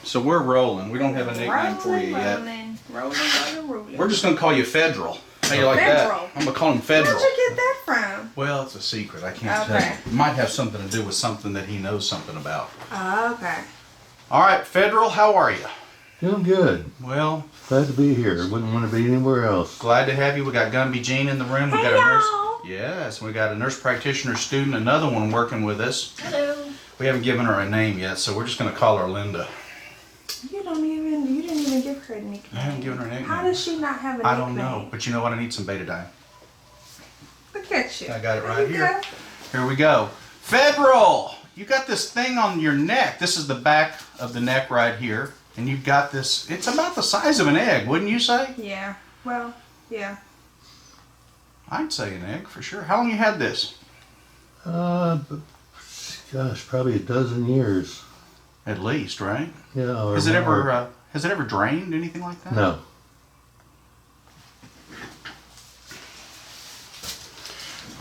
So we're rolling. We don't have a nickname for you yet. Rolling. We're just going to call you Federal. How you like Federal. that? I'm going to call him Federal. Where'd you get that from? Well, it's a secret. I can't tell you. It might have something to do with something that he knows something about. Okay. All right, Federal, how are you? Doing good. Well, Glad to be here. Wouldn't want to be anywhere else. glad to have you. We got Gumby Jean in the room. We got a nurse. Yes, we got a nurse practitioner student, another one working with us. Hello. We haven't given her a name yet, so we're just going to call her Linda. You didn't even give her a nickname. I haven't given her a nickname. How does she not have a nickname? I don't know, but you know what? I need some betadine. Look at you. I got it There right you here. go. Here we go. Federal! You got this thing on your neck. This is the back of the neck right here. And you've got this, it's about the size of an egg, wouldn't you say? Yeah. Well, yeah. I'd say an egg for sure. How long you had this? Gosh, probably a dozen years. At least, right? Yeah. Or Has it more. ever drained, anything like that? No.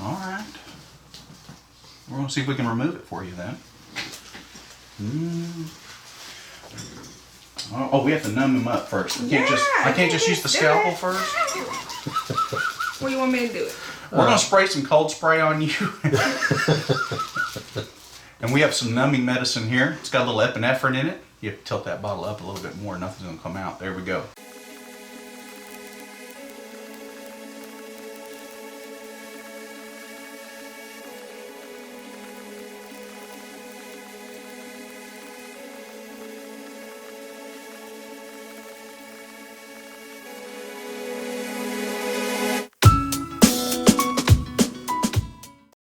All right. We're going to see if we can remove it for you then. Oh, we have to numb him up first. I can't just use the scalpel first. What do you want me to do? We're going to spray some cold spray on you. And we have some numbing medicine here. It's got a little epinephrine in it. You have to tilt that bottle up a little bit more. Nothing's going to come out. There we go.